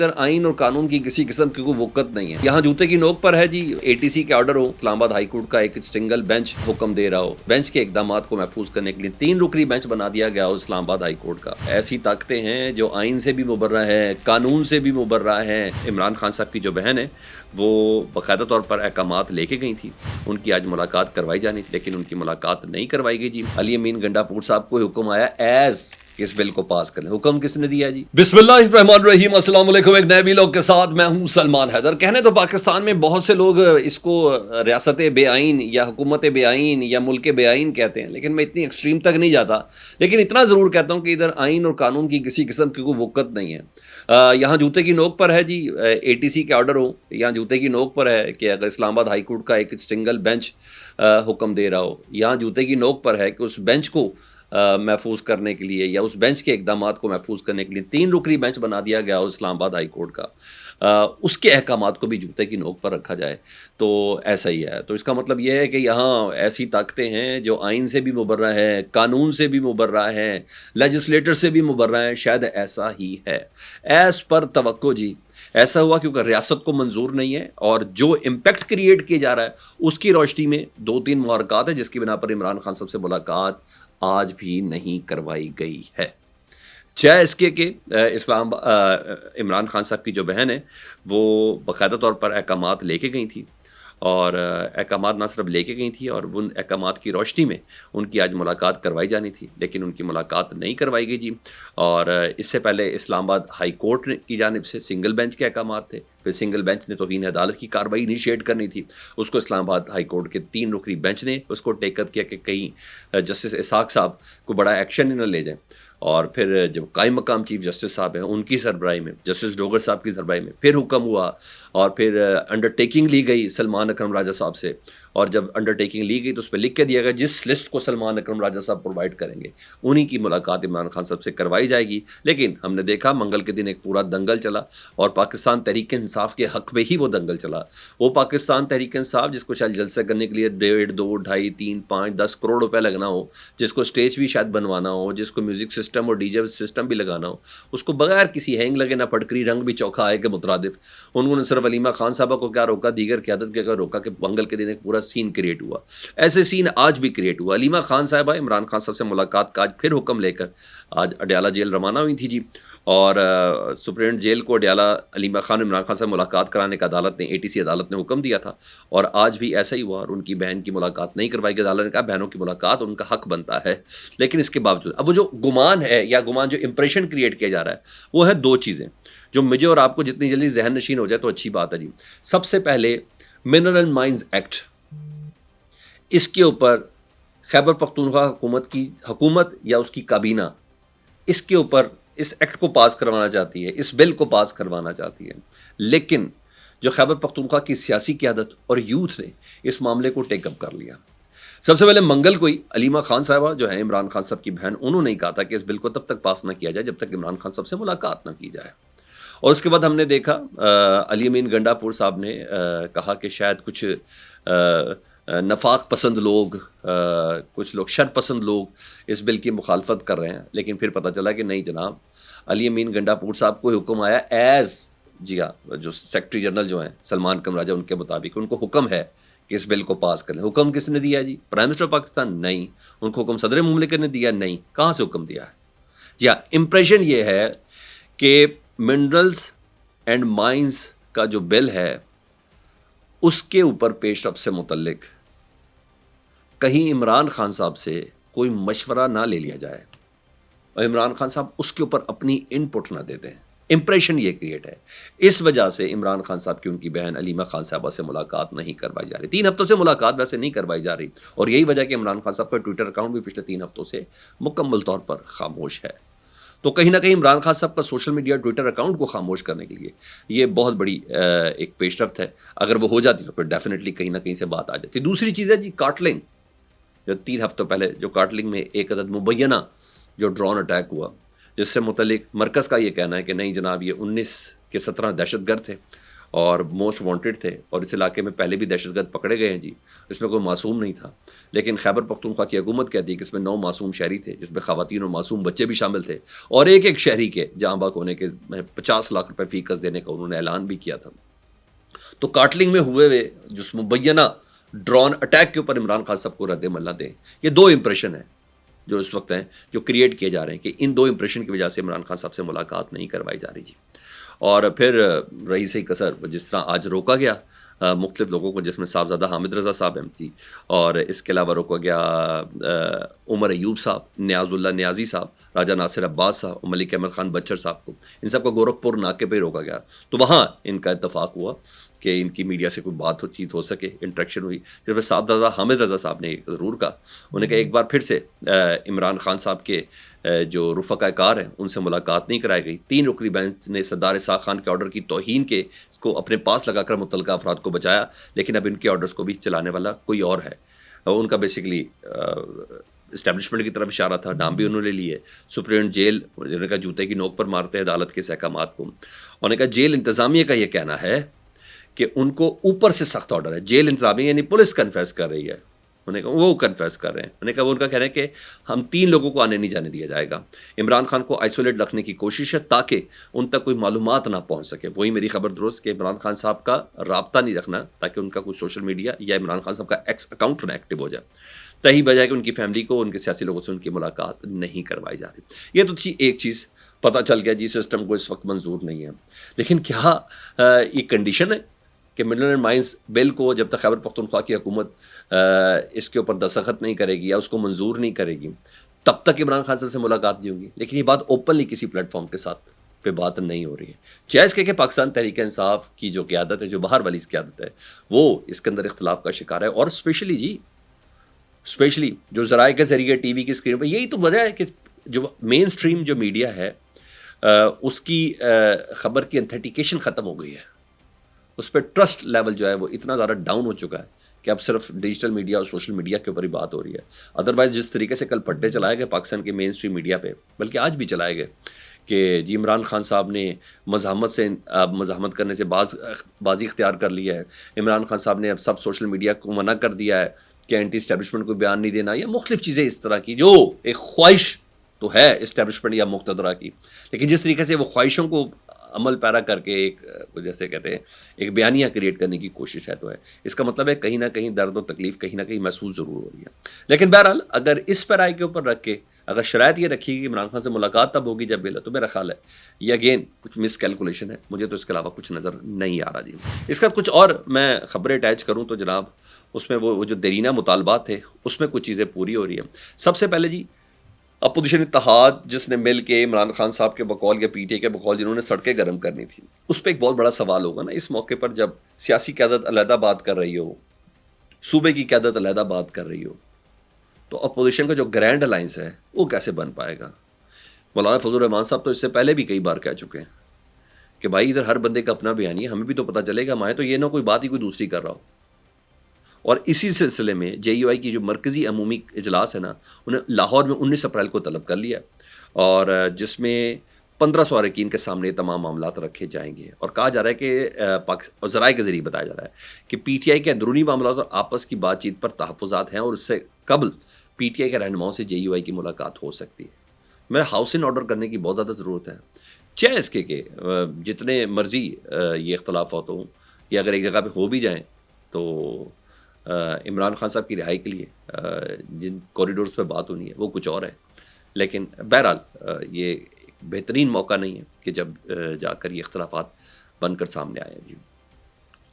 ادھر آئین اور قانون کی کسی قسم کی کوئی وقت نہیں ہے. یہاں جوتے کی نوک پر ہے جی. ATC کے آرڈر ہو, اسلام آباد ہائی کورٹ کا ایک سنگل بینچ حکم دے رہا ہو, بینچ کے اقدامات کو محفوظ کرنے کے لیے 3 رکنی بینچ بنا دیا گیا ہو اسلام آباد ہائی کورٹ کا. ایسی طاقتیں ہیں جو آئین سے بھی مبرہ ہے, قانون سے بھی مبرہ ہے. عمران خان صاحب کی جو بہن ہے وہ باقاعدہ طور پر احکامات لے کے گئی تھی. ان کی آج ملاقات کروائی جانی تھی لیکن ان کی ملاقات نہیں کروائی گئی جی. علی امین گنڈا پور صاحب کو حکم آیا ایز اس بل کو پاس کریں. حکم کس نے دیا جی؟ بسم اللہ الرحمن الرحیم. السلام علیکم. ایک نئے ویلاگ کے ساتھ میں ہوں سلمان حیدر. کہنے تو پاکستان میں بہت سے لوگ اس کو ریاست بے آئین یا حکومت بے آئین یا ملک بے آئین کہتے ہیں, لیکن میں اتنی ایکسٹریم تک نہیں جاتا. لیکن اتنا ضرور کہتا ہوں کہ ادھر آئین اور قانون کی کسی قسم کی کوئی وقت نہیں ہے. یہاں جوتے کی نوک پر ہے جی. ATC کے آرڈر ہو, یہاں جوتے کی نوک پر ہے کہ اگر اسلام آباد ہائی کورٹ کا ایک سنگل بینچ حکم دے رہا ہو, یہاں جوتے کی نوک پر ہے کہ اس بینچ کو محفوظ کرنے کے لیے یا اس بینچ کے اقدامات کو محفوظ کرنے کے لیے 3 رکنی بینچ بنا دیا گیا ہو اسلام آباد ہائی کورٹ کا. اس کے احکامات کو بھی جوتے کی نوک پر رکھا جائے تو ایسا ہی ہے. تو اس کا مطلب یہ ہے کہ یہاں ایسی طاقتیں ہیں جو آئین سے بھی مبرہ ہے, قانون سے بھی مبرہ ہے, لیجسلیٹر سے بھی مبرہ ہے. شاید ایسا ہی ہے ایز پر توقع جی. ایسا ہوا کیونکہ ریاست کو منظور نہیں ہے اور جو امپیکٹ کریٹ کیا جا رہا ہے اس کی روشنی میں 2-3 محرکات ہیں جس کی بنا پر عمران خان صاحب سے ملاقات آج بھی نہیں کروائی گئی ہے. چاہے اس کے کہ عمران خان صاحب کی جو بہن ہے وہ باقاعدہ طور پر احکامات لے کے گئی تھی, اور احکامات نہ صرف لے کے گئی تھی اور ان احکامات کی روشنی میں ان کی آج ملاقات کروائی جانی تھی لیکن ان کی ملاقات نہیں کروائی گئی جی. اور اس سے پہلے اسلام آباد ہائی کورٹ کی جانب سے سنگل بینچ کے احکامات تھے. پھر سنگل بینچ نے توہین عدالت کی کارروائی انیشیٹ کرنی تھی, اس کو اسلام آباد ہائی کورٹ کے 3 رکنی بینچ نے اس کو ٹیک اپ کیا کہ کہیں جسٹس اسحاق صاحب کو بڑا ایکشن نہ لے جائیں. اور پھر جب قائم مقام چیف جسٹس صاحب ہیں ان کی سربراہی میں, جسٹس ڈوگر صاحب کی سربراہی میں پھر حکم ہوا اور پھر انڈرٹیکنگ لی گئی سلمان اکرم راجہ صاحب سے. اور جب انڈرٹیکنگ لی گئی تو اس پہ لکھ کے دیا گیا جس لسٹ کو سلمان اکرم راجہ صاحب پرووائڈ کریں گے انہی کی ملاقات عمران خان صاحب سے کروائی جائے گی. لیکن ہم نے دیکھا منگل کے دن ایک پورا دنگل چلا اور پاکستان تحریک انصاف کے حق میں ہی وہ دنگل چلا. وہ پاکستان تحریک انصاف جس کو شاید جلسہ کرنے کے لیے 1.5 2 2.5 3 5 10 کروڑ روپے لگنا ہو, جس کو اسٹیج بھی شاید بنوانا ہو, جس کو میوزک سسٹم اور DJ سسٹم بھی لگانا ہو, اس کو بغیر کسی ہینگ لگے نہ پٹکری رنگ بھی چوکھا آئے کے مترادف انہوں نے صرف علیمہ خان صاحبہ کو کیا روکا, دیگر قیادت کے کیا روکا کہ منگل کے دن ایک پورا سین کریٹ ہوا. ایسے سین آج بھی کریٹ ہوا. علیمہ خان صاحبہ عمران خان صاحب سے ملاقات کا آج پھر حکم لے کر آج اڈیالہ جیل روانہ ہوئی تھی جی. اور سپرنٹ جیل کو اڈیالہ علیمہ خان عمران خان سے ملاقات کرانے کا عدالت نے ATC عدالت نے حکم دیا تھا اور آج بھی ایسا ہی ہوا اور ان کی بہن کی ملاقات نہیں کروائی گئی. عدالت نے کہا بہنوں کی ملاقات ان کا حق بنتا ہے, لیکن اس کے باوجود اب وہ جو گمان ہے یا گمان جو امپریشن کریٹ کیا جا رہا ہے وہ ہے 2 چیزیں جو مجھے اور آپ کو جتنی جلدی ذہن نشین ہو جائے تو اچھی بات ہے جی. سب سے پہلے منرل اینڈ مائنز ایکٹ, اس کے اوپر خیبر پختونخوا حکومت یا اس کی کابینہ اس کے اوپر اس ایکٹ کو پاس کروانا چاہتی ہے, اس بل کو پاس کروانا چاہتی ہے. لیکن جو خیبر پختونخوا کی سیاسی قیادت اور یوتھ نے اس معاملے کو ٹیک اپ کر لیا. سب سے پہلے منگل کو ہی علیمہ خان صاحبہ جو ہے عمران خان صاحب کی بہن, انہوں نے کہا تھا کہ اس بل کو تب تک پاس نہ کیا جائے جب تک عمران خان صاحب سے ملاقات نہ کی جائے. اور اس کے بعد ہم نے دیکھا علی امین گنڈا پور صاحب نے کہا کہ شاید کچھ نفاق پسند لوگ, کچھ لوگ شر پسند لوگ اس بل کی مخالفت کر رہے ہیں. لیکن پھر پتہ چلا کہ نہیں جناب, علی امین گنڈا پور صاحب کو حکم آیا ایز جی ہاں جو سیکرٹری جنرل جو ہیں سلمان اکرم راجہ ان کے مطابق ان کو حکم ہے کہ اس بل کو پاس کریں. حکم کس نے دیا جی؟ Prime minister Pakistan? نہیں. ان کو حکم صدر مملکت نے دیا؟ نہیں. کہاں سے حکم دیا ہے؟ جی ہاں, امپریشن یہ ہے کہ منرلز اینڈ مائنز کا جو بل ہے اس کے اوپر پیش رفت سے متعلق کہیں عمران خان صاحب سے کوئی مشورہ نہ لے لیا جائے اور عمران خان صاحب اس کے اوپر اپنی ان پٹ نہ دے دیں. امپریشن یہ کریٹ ہے. اس وجہ سے عمران خان صاحب کی ان کی بہن علیمہ خان صاحبہ سے ملاقات نہیں کروائی جا رہی. 3 ہفتوں سے ملاقات ویسے نہیں کروائی جا رہی اور یہی وجہ کہ عمران خان صاحب کا ٹویٹر اکاؤنٹ بھی پچھلے 3 ہفتوں سے مکمل طور پر خاموش ہے. تو کہیں نہ کہیں عمران خان صاحب کا سوشل میڈیا ٹویٹر اکاؤنٹ کو خاموش کرنے کے لیے یہ بہت بڑی ایک پیش رفت ہے. اگر وہ ہو جاتی تو پھر ڈیفینیٹلی کہیں نہ کہیں سے بات آ جاتی. دوسری چیز ہے جی کارٹلنگ. جو 3 ہفتوں پہلے جو کارٹلنگ میں ایک عدد مبینہ جو ڈرون اٹیک ہوا جس سے متعلق مرکز کا یہ کہنا ہے کہ نہیں جناب یہ 19 کے 17 دہشت گرد تھے اور موسٹ وانٹڈ تھے، اور اس علاقے میں پہلے بھی دہشت گرد پکڑے گئے ہیں جی، اس میں کوئی معصوم نہیں تھا. لیکن خیبر پختونخوا کی حکومت کہتی ہے کہ اس میں 9 معصوم شہری تھے، جس میں خواتین اور معصوم بچے بھی شامل تھے، اور ایک ایک شہری کے جاں بحق ہونے کے 50 لاکھ روپے فی کس دینے کا انہوں نے اعلان بھی کیا تھا. تو کاٹلنگ میں ہوئے ہوئے جس مبینہ ڈرون اٹیک کے اوپر عمران خان صاحب کو رد عمل نہ دیں، یہ 2 امپریشن ہیں جو اس وقت ہیں جو کریٹ کیے جا رہے ہیں کہ ان 2 امپریشن کی وجہ سے عمران خان صاحب سے ملاقات نہیں کروائی جا رہی جی. اور پھر رہی صحیح کسر جس طرح آج روکا گیا مختلف لوگوں کو، جس میں صاحبزادہ حامد رضا صاحب ہیں جی، اور اس کے علاوہ روکا گیا عمر ایوب صاحب، نیاز اللہ نیازی صاحب، راجہ ناصر عباس صاحب اور ملک احمد خان بچر صاحب کو، ان سب کو گورکھپور ناکے پہ روکا گیا. تو وہاں ان کا اتفاق ہوا کہ ان کی میڈیا سے کوئی بات چیت ہو سکے، انٹریکشن ہوئی. جس میں صاحبزادہ حامد رضا صاحب نے ضرور کہا، انہوں نے کہا ایک بار پھر سے عمران خان صاحب کے جو رفقائے کار ہیں ان سے ملاقات نہیں کرائی گئی. 3 رکنی بینچ نے سردار اسحاق خان کے آرڈر کی توہین کے اس کو اپنے پاس لگا کر متعلقہ افراد کو بچایا، لیکن اب ان کے آرڈرز کو بھی چلانے والا کوئی اور ہے. ان کا بیسیکلی اسٹیبلشمنٹ کی طرف اشارہ تھا، نام بھی انہوں نے لیے. سپریم جیل، انہوں نے کہا جوتے کی نوک پر مارتے ہیں عدالت کے احکامات کو. انہوں نے کہا جیل انتظامیہ کا یہ کہنا ہے کہ ان کو اوپر سے سخت آرڈر ہے. جیل انتظامیہ یعنی پولیس کنفیس کر رہی ہے، انہوں نے کہا وہ کنفیس کر رہے ہیں. انہوں نے کہا وہ ان کا کہنا ہے کہ ہم 3 لوگوں کو آنے نہیں جانے دیا جائے گا. عمران خان کو آئسولیٹ رکھنے کی کوشش ہے تاکہ ان تک کوئی معلومات نہ پہنچ سکے. وہی میری خبر درست کہ عمران خان صاحب کا رابطہ نہیں رکھنا تاکہ ان کا کوئی سوشل میڈیا یا عمران خان صاحب کا ایکس اکاؤنٹ نہ ایکٹیو ہو جائے. تہی وجہ ہے کہ ان کی فیملی کو، ان کے سیاسی لوگوں سے ان کی ملاقات نہیں کروائی جا رہی. یہ تو تھی ایک چیز، پتہ چل گیا جی سسٹم کو اس وقت منظور نہیں ہے. لیکن کیا یہ کنڈیشن ہے کہ ملن اینڈ مائنز بل کو جب تک خیبر پختونخوا کی حکومت اس کے اوپر دستخط نہیں کرے گی یا اس کو منظور نہیں کرے گی تب تک عمران خان صاحب سے ملاقات نہیں ہوگی؟ لیکن یہ بات اوپنلی کسی پلیٹ فارم کے ساتھ پہ بات نہیں ہو رہی ہے. جائز کہ پاکستان تحریک انصاف کی جو قیادت ہے، جو باہر والی قیادت ہے، وہ اس کے اندر اختلاف کا شکار ہے. اور اسپیشلی جو ذرائع کے ذریعے ٹی وی کی اسکرین پہ، یہی تو وجہ ہے کہ جو مین اسٹریم جو میڈیا ہے اس کی خبر کی انتھیٹیکیشن ختم ہو گئی ہے. اس پہ ٹرسٹ لیول جو ہے وہ اتنا زیادہ ڈاؤن ہو چکا ہے کہ اب صرف ڈیجیٹل میڈیا اور سوشل میڈیا کے اوپر ہی بات ہو رہی ہے. ادروائز جس طریقے سے کل پٹے چلائے گئے پاکستان کے مین اسٹریم میڈیا پہ، بلکہ آج بھی چلائے گئے کہ جی عمران خان صاحب نے مزاحمت کرنے سے بازی اختیار کر لی ہے، عمران خان صاحب نے اب سب سوشل میڈیا کو منع کر دیا ہے کہ اینٹی اسٹیبلشمنٹ کو بیان نہیں دینا، یا مختلف چیزیں اس طرح کی جو ایک خواہش تو ہے اسٹیبلشمنٹ یا مقتدرہ کی، لیکن جس طریقے سے وہ خواہشوں کو عمل پیرا کر کے ایک جیسے کہتے ہیں ایک بیانیہ کریٹ کرنے کی کوشش ہے تو ہے. اس کا مطلب ہے کہیں نہ کہیں درد و تکلیف کہیں نہ کہیں محسوس ضرور ہو رہی ہے. لیکن بہرحال اگر اس پیرائی کے اوپر رکھ کے اگر شرائط یہ رکھی کہ عمران خان سے ملاقات تب ہوگی جب بل ہے، تو میرا خیال ہے یہ اگین کچھ مس کیلکولیشن ہے. مجھے تو اس کے علاوہ کچھ نظر نہیں آ رہا جی. اس کا کچھ اور میں خبریں اٹیچ کروں تو جناب اس میں وہ جو دیرینہ مطالبات تھے اس میں کچھ چیزیں پوری ہو رہی ہیں. سب سے پہلے جی اپوزیشن اتحاد جس نے مل کے عمران خان صاحب کے بقول یا پی ٹی اے کے بقول جنہوں نے سڑکیں گرم کرنی تھی، اس پہ ایک بہت بڑا سوال ہوگا نا اس موقع پر جب سیاسی قیادت علیحدہ بات کر رہی ہو، صوبے کی قیادت علیحدہ بات کر رہی ہو، تو اپوزیشن کا جو گرینڈ الائنس ہے وہ کیسے بن پائے گا؟ مولانا فضل الرحمان صاحب تو اس سے پہلے بھی کئی بار کہہ چکے ہیں کہ بھائی ادھر ہر بندے کا اپنا بیانی ہے، ہمیں بھی تو پتہ چلے گا، ہمارے تو یہ نہ کوئی بات ہی کوئی دوسری کر رہا ہو. اور اسی سلسلے میں جے یو آئی کی جو مرکزی عمومی اجلاس ہے نا، انہیں لاہور میں 19 اپریل کو طلب کر لیا، اور جس میں 1500 اراکین کے سامنے تمام معاملات رکھے جائیں گے. اور کہا جا رہا ہے کہ ذرائع کے ذریعے بتایا جا رہا ہے کہ پی ٹی آئی کے اندرونی معاملات اور آپس کی بات چیت پر تحفظات ہیں، اور اس سے قبل پی ٹی آئی کے رہنماؤں سے جے یو آئی کی ملاقات ہو سکتی ہے. میرا ہاؤس ان آرڈر کرنے کی بہت زیادہ ضرورت ہے، چاہے اس کے کہ جتنے مرضی یہ اختلافات ہوں یا اگر ایک جگہ پہ ہو بھی جائیں تو عمران خان صاحب کی رہائی کے لیے جن کوریڈورز پہ بات ہونی ہے وہ کچھ اور ہے. لیکن بہرحال یہ بہترین موقع نہیں ہے کہ جب جا کر یہ اختلافات بن کر سامنے آئے. جی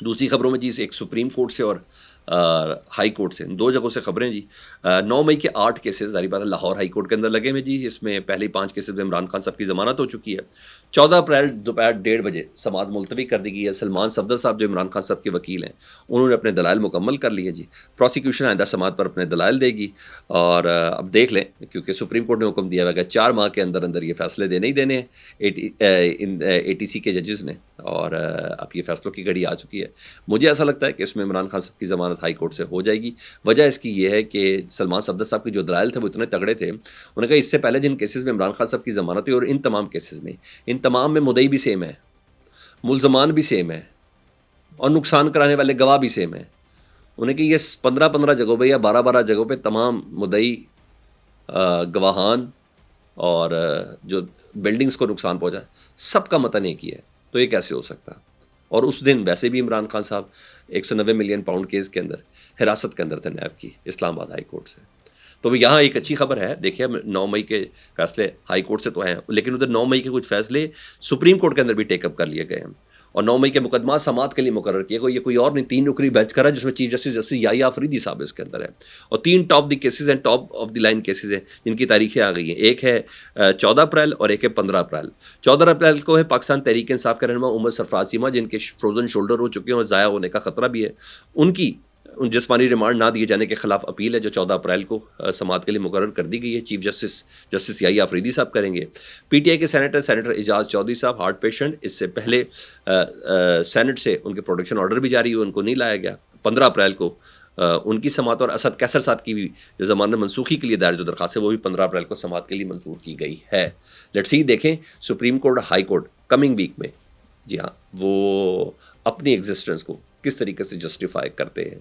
دوسری خبروں میں جی ایک سپریم کورٹ سے اور ہائی کورٹ سے، 2 جگہوں سے خبریں جی. 9 مئی کے 8 کیسز ظاہر بات ہے لاہور ہائی کورٹ کے اندر لگے ہوئے جی. اس میں پہلے 5 کیسز میں عمران خان صاحب کی ضمانت ہو چکی ہے. 14 اپریل دوپہر 1:30 بجے سماعت ملتوی کر دی گئی ہے. سلمان صفدر صاحب جو عمران خان صاحب کے وکیل ہیں انہوں نے اپنے دلائل مکمل کر لیے جی. پروسیکیوشن آئندہ سماعت پر اپنے دلائل دے گی، اور اب دیکھ لیں کیونکہ سپریم کورٹ نے حکم دیا ہوا کہ 4 ماہ کے اندر اندر یہ فیصلے دینے ہی دینے ہیں اے ٹی سی کے ججز نے، اور اب یہ فیصلوں کی گھڑی آ چکی ہے. مجھے ایسا لگتا ہے کہ اس میں عمران خان صاحب کی ضمانت ہائی کورٹ سے ہو جائے گی. وجہ اس کی یہ ہے کہ سلمان صفدر صاحب کے جو دلائل تھے وہ اتنے تگڑے تھے. انہوں نے کہا اس سے پہلے جن کیسز میں عمران خان صاحب کی ضمانت ہوئی اور ان تمام کیسز میں ان تمام میں مدعی بھی سیم ہے، ملزمان بھی سیم ہے، اور نقصان کرانے والے گواہ بھی سیم ہیں. انہیں کہ یہ 15 جگہوں پہ یا 12 جگہوں پہ تمام مدعی گواہان اور جو بلڈنگز کو نقصان پہنچا سب کا متن ایک ہی ہے. تو یہ کیسے ہو سکتا؟ اور اس دن ویسے بھی عمران خان صاحب 190 ملین پاؤنڈ کیس کے اندر حراست کے اندر تھے نیب کی اسلام آباد ہائی کورٹ سے. تو یہاں ایک اچھی خبر ہے. دیکھیے 9 مئی کے فیصلے ہائی کورٹ سے تو ہیں، لیکن ادھر 9 مئی کے کچھ فیصلے سپریم کورٹ کے اندر بھی ٹیک اپ کر لیے گئے ہیں، اور 9 مئی کے مقدمات سماعت کے لیے مقرر کیے گئے. یہ کوئی اور نہیں، 3 رکنی بینچ کرا جس میں چیف جسٹس یحییٰ آفریدی صاحب اس کے اندر ہے، اور 3 ٹاپ دی کیسز ہیں، top of the line cases ہیں جن کی تاریخیں آ گئی ہیں. ایک ہے 14 اپریل اور ایک ہے 15 اپریل. 14 اپریل کو ہے پاکستان تحریک انصاف کے رہنما عمر سرفراز چیمہ، جن کے فروزن شولڈر ہو چکے ہیں اور ضائع ہونے کا خطرہ بھی ہے. ان کی جسمانی ریمانڈ نہ دیے جانے کے خلاف اپیل ہے جو 14 اپریل کو سماعت کے لیے مقرر کر دی گئی ہے. چیف جسٹس یحییٰ آفریدی صاحب کریں گے. پی ٹی آئی کے سینیٹر اعجاز چودھری صاحب ہارٹ پیشنٹ، اس سے پہلے سینٹ سے ان کے پروٹیکشن آرڈر بھی جاری ہوئے، ان کو نہیں لایا گیا. 15 اپریل کو ان کی سماعت، اور اسد کیسر صاحب کی بھی جو ضمانت منسوخی کے لیے دائر جو درخواست ہے وہ بھی 15 اپریل کو سماعت کے لیے منظور کی گئی ہے. لیٹس سی، دیکھیں supreme court high court coming week میں جی ہاں وہ اپنی ایگزسٹنس کو کس طریقے سے جسٹیفائی کرتے ہیں.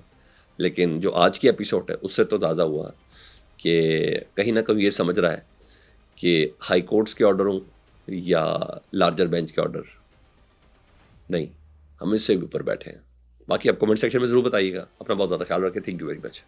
لیکن جو آج کی ایپیسوڈ ہے اس سے تو تازہ ہوا کہ کہیں نہ کہیں یہ سمجھ رہا ہے کہ ہائی کورٹس کے آرڈر ہوں یا لارجر بینچ کے آرڈر، نہیں، ہم اس سے بھی اوپر بیٹھے ہیں. باقی آپ کمنٹ سیکشن میں ضرور بتائیے گا. اپنا بہت زیادہ خیال رکھیں. Thank you very much.